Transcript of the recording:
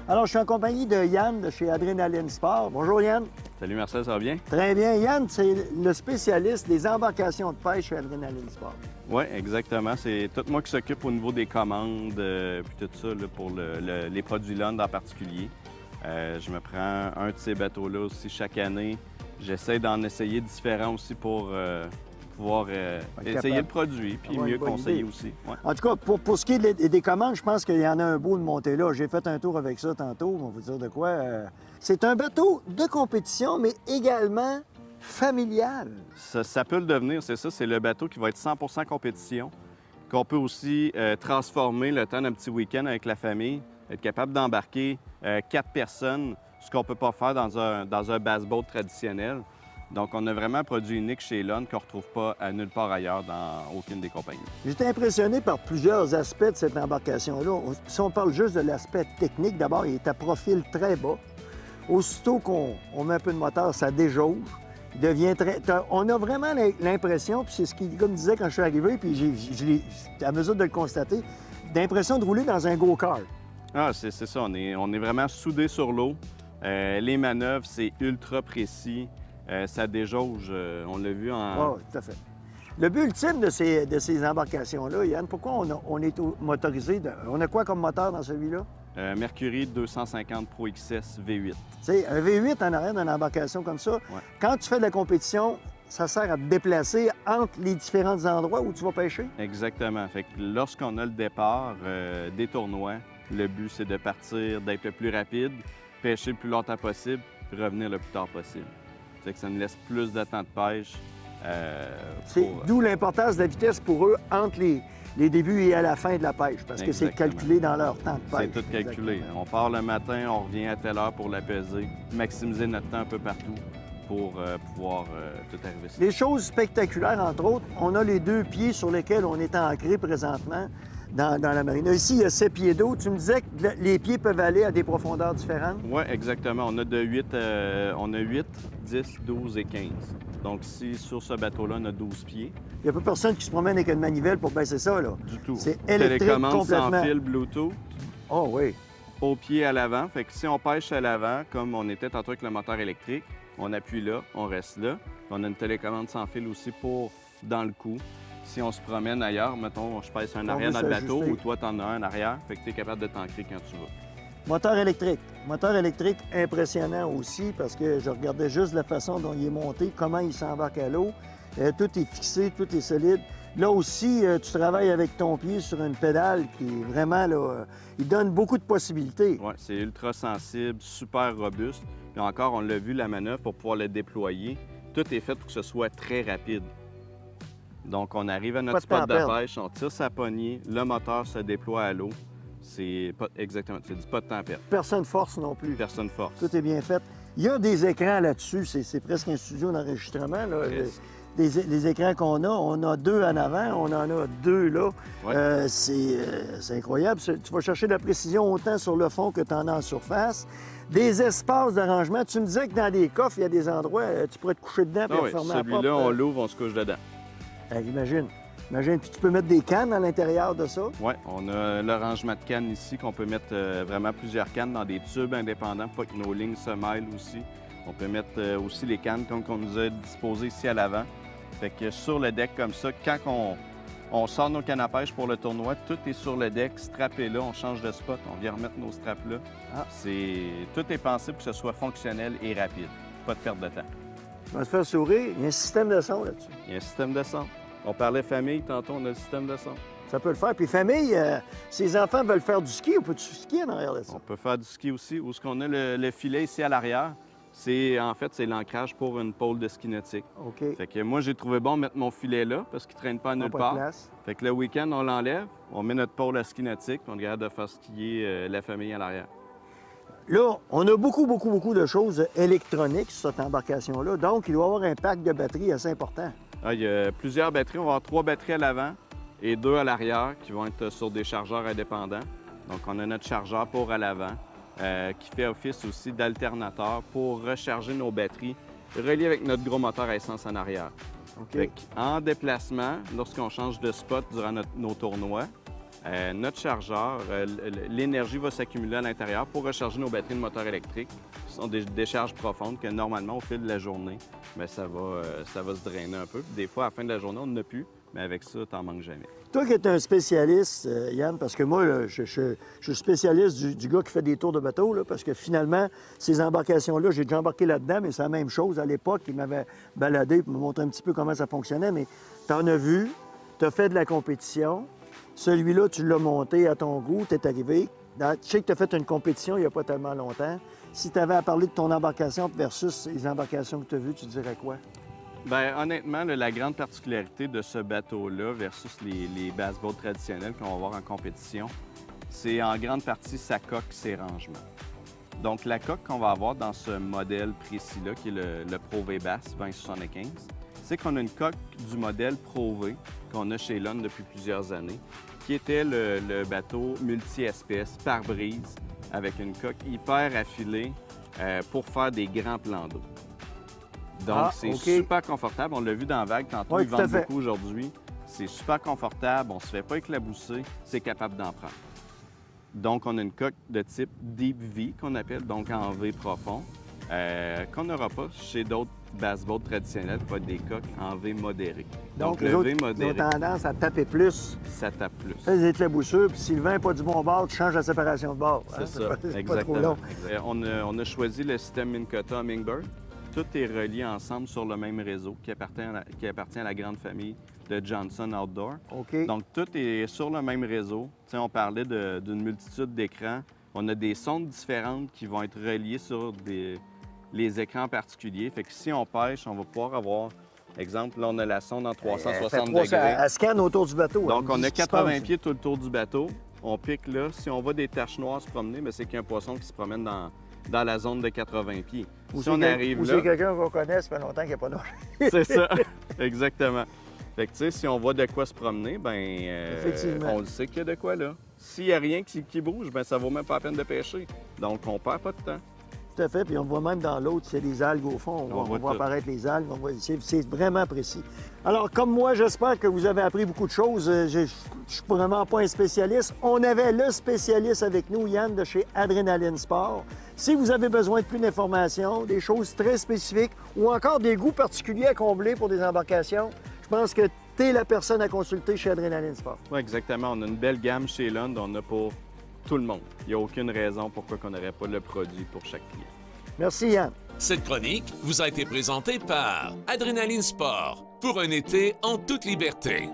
Alors, je suis en compagnie de Yann de chez Adrénaline Sport. Bonjour Yann. Salut Marcel, ça va bien? Très bien. Yann, c'est le spécialiste des embarcations de pêche chez Adrénaline Sport. Oui, exactement. C'est tout moi qui s'occupe au niveau des commandes puis tout ça là, pour les produits Lund en particulier. Je me prends un de ces bateaux-là aussi chaque année. J'essaie d'en essayer différents aussi pour pouvoir essayer le produit puis mieux conseiller aussi. Ouais. En tout cas, pour ce qui est des commandes, je pense qu'il y en a un beau de monter là. J'ai fait un tour avec ça tantôt, on va vous dire de quoi. C'est un bateau de compétition, mais également familial. Ça peut le devenir, c'est ça. C'est le bateau qui va être 100% compétition, qu'on peut aussi transformer le temps d'un petit week-end avec la famille, être capable d'embarquer 4 personnes, ce qu'on ne peut pas faire dans un bass boat traditionnel. Donc, on a vraiment un produit unique chez Lund qu'on ne retrouve pas à nulle part ailleurs dans aucune des compagnies. J'étais impressionné par plusieurs aspects de cette embarcation-là. Si on parle juste de l'aspect technique, d'abord, il est à profil très bas. Aussitôt qu'on met un peu de moteur, ça déjauge. Il devient très... On a vraiment l'impression, puis c'est ce qu'il comme disait quand je suis arrivé, puis à mesure de le constater, l'impression de rouler dans un go-kart. Ah, c'est ça. On est vraiment soudés sur l'eau. Les manœuvres, c'est ultra précis. Ça déjauge, on l'a vu en... Oui, tout à fait. Le but ultime de ces embarcations-là, Yann, pourquoi on est motorisé? On a quoi comme moteur dans celui-là? Mercury 250 Pro XS V8. C'est un V8 en arrière d'une embarcation comme ça. Ouais. Quand tu fais de la compétition, ça sert à te déplacer entre les différents endroits où tu vas pêcher? Exactement. Fait que lorsqu'on a le départ des tournois, le but, c'est de partir, d'être le plus rapide, pêcher le plus longtemps possible, puis revenir le plus tard possible. C'est que ça nous laisse plus de temps de pêche. D'où l'importance de la vitesse pour eux entre les débuts et à la fin de la pêche, parce que c'est calculé dans leur temps de pêche. C'est tout calculé. Exactement. On part le matin, on revient à telle heure pour la peser, maximiser notre temps un peu partout pour pouvoir tout arriver. Les choses spectaculaires, entre autres, on a les 2 pieds sur lesquels on est ancré présentement dans la marine. Ici, il y a 7 pieds d'eau. Tu me disais que les pieds peuvent aller à des profondeurs différentes? Oui, exactement. On a 8, 10, 12 et 15. Donc, si sur ce bateau-là, on a 12 pieds. Il n'y a pas personne qui se promène avec une manivelle pour baisser ça, là. Du tout. C'est électrique télécommande complètement. sans fil Bluetooth. Oh oui. Au pied à l'avant. Fait que si on pêche à l'avant, comme on était tantôt avec le moteur électrique, on appuie là, on reste là. On a une télécommande sans fil aussi pour dans le cou. Si on se promène ailleurs, mettons, je pèse un arrière dans le bateau ou toi, tu en as un arrière, fait que tu es capable de t'ancrer quand tu vas. Moteur électrique. Moteur électrique impressionnant aussi parce que je regardais juste la façon dont il est monté, comment il s'embarque à l'eau. Tout est fixé, tout est solide. Là aussi, tu travailles avec ton pied sur une pédale qui est vraiment, là, il donne beaucoup de possibilités. Oui, c'est ultra sensible, super robuste. Puis encore, on l'a vu, la manœuvre, pour pouvoir le déployer, tout est fait pour que ce soit très rapide. Donc, on arrive à notre spot de pêche, on tire sa poignée, le moteur se déploie à l'eau. C'est pas exactement, c'est pas de temps à perdre. Personne force non plus. Personne force. Tout est bien fait. Il y a des écrans là-dessus, c'est presque un studio d'enregistrement. Les écrans qu'on a, on a 2 en avant, on en a 2 là. Ouais. C'est incroyable. Tu vas chercher de la précision autant sur le fond que tu en as en surface. Des espaces d'arrangement. Tu me disais que dans des coffres, il y a des endroits, tu pourrais te coucher dedans et fermer la porte. Celui-là, on l'ouvre, on se couche dedans. Imagine. Puis tu peux mettre des cannes à l'intérieur de ça? Oui, on a le rangement de cannes ici, qu'on peut mettre vraiment plusieurs cannes dans des tubes indépendants pour pas que nos lignes se mêlent aussi. On peut mettre aussi les cannes comme on nous a disposées ici à l'avant. Fait que sur le deck comme ça, quand on sort nos cannes à pêche pour le tournoi, tout est sur le deck, strappé là, on change de spot, on vient remettre nos straps là. Tout est pensé pour que ce soit fonctionnel et rapide, pas de perte de temps. On va te faire sourire, il y a un système de son là-dessus. Il y a un système de son. On parlait famille, tantôt on a le système de son. Ça peut le faire. Puis famille, si les enfants veulent faire du ski, on peut-tu skier en arrière de ça? On peut faire du ski aussi. Où est-ce qu'on a le filet ici à l'arrière? En fait, c'est l'ancrage pour une pôle de ski nautique. OK. Fait que moi, j'ai trouvé bon mettre mon filet là parce qu'il ne traîne pas à nulle part. Fait que le week-end, on l'enlève, on met notre pôle à ski nautique, puis on est capable de faire skier la famille à l'arrière. Là, on a beaucoup de choses électroniques sur cette embarcation-là. Donc, il doit y avoir un pack de batteries assez important. Il y a plusieurs batteries. On va avoir 3 batteries à l'avant et 2 à l'arrière qui vont être sur des chargeurs indépendants. Donc, on a notre chargeur pour à l'avant qui fait office aussi d'alternateur pour recharger nos batteries reliées avec notre gros moteur à essence en arrière. Okay. En déplacement, lorsqu'on change de spot durant nos tournois, Notre chargeur, l'énergie va s'accumuler à l'intérieur pour recharger nos batteries de moteur électrique. Ce sont des décharges profondes que normalement, au fil de la journée, bien, ça va se drainer un peu. Des fois, à la fin de la journée, on n'en a plus, mais avec ça, tu n'en manques jamais. Toi qui es un spécialiste, Yann, parce que moi, là, je suis spécialiste du gars qui fait des tours de bateau, là, parce que finalement, ces embarcations-là, j'ai déjà embarqué là-dedans, mais c'est la même chose. À l'époque, il m'avait baladé pour me montrer un petit peu comment ça fonctionnait, mais tu en as vu, tu as fait de la compétition. Celui-là, tu l'as monté à ton goût, tu es arrivé. Je sais que tu as fait une compétition il n'y a pas tellement longtemps. Si tu avais à parler de ton embarcation versus les embarcations que tu as vues, tu dirais quoi? Bien, honnêtement, là, la grande particularité de ce bateau-là versus les bass-boats traditionnels qu'on va voir en compétition, c'est en grande partie sa coque, ses rangements. Donc, la coque qu'on va avoir dans ce modèle précis-là, qui est le Pro V-Bass 2075, c'est qu'on a une coque du modèle Pro V qu'on a chez Lund depuis plusieurs années, qui était le bateau multi-espèces, pare-brise, avec une coque hyper affilée pour faire des grands plans d'eau. Donc, c'est super confortable. On l'a vu dans Vague tantôt, ils vendent beaucoup aujourd'hui. C'est super confortable, on ne se fait pas éclabousser, c'est capable d'en prendre. Donc, on a une coque de type Deep V qu'on appelle, donc en V profond, qu'on n'aura pas chez d'autres bass-boats traditionnels, pas des coques en V modéré. Donc le V modéré, ils ont tendance à taper plus. Ça tape plus. Ça, des éclaboussures, puis si le vent n'est pas du bon bord, tu changes la séparation de bord. C'est ça, exactement. On a choisi le système Minn Kota Hummingbird. Tout est relié ensemble sur le même réseau qui appartient à la grande famille de Johnson Outdoor. Donc, tout est sur le même réseau. T'sais, on parlait d'une multitude d'écrans. On a des sondes différentes qui vont être reliées sur les écrans particuliers. Fait que si on pêche, on va pouvoir avoir, exemple, là, on a la sonde en 360 degrés. Elle scanne autour du bateau. Donc, on a 80 pieds tout le tour du bateau. On pique là. Si on voit des taches noires se promener, c'est qu'il y a un poisson qui se promène dans la zone de 80 pieds. Si on arrive là... c'est quelqu'un qu'on connaît, ça fait longtemps qu'il n'y a pas nagé. C'est ça, exactement. Fait que, tu sais, si on voit de quoi se promener, on le sait qu'il y a de quoi là. S'il n'y a rien qui bouge, ça vaut même pas la peine de pêcher. Donc, on perd pas de temps. Tout à fait, puis on voit même dans l'autre, c'est des algues au fond. On voit apparaître les algues, c'est vraiment précis. Alors, comme moi, j'espère que vous avez appris beaucoup de choses. Je ne suis vraiment pas un spécialiste. On avait le spécialiste avec nous, Yann, de chez Adrenaline Sport. Si vous avez besoin de plus d'informations, des choses très spécifiques ou encore des goûts particuliers à combler pour des embarcations, je pense que tu es la personne à consulter chez Adrenaline Sport. Oui, exactement. On a une belle gamme chez Lund. On a pour tout le monde. Il n'y a aucune raison pourquoi on n'aurait pas le produit pour chaque client. Merci, Yann. Cette chronique vous a été présentée par Adrenaline Sport pour un été en toute liberté.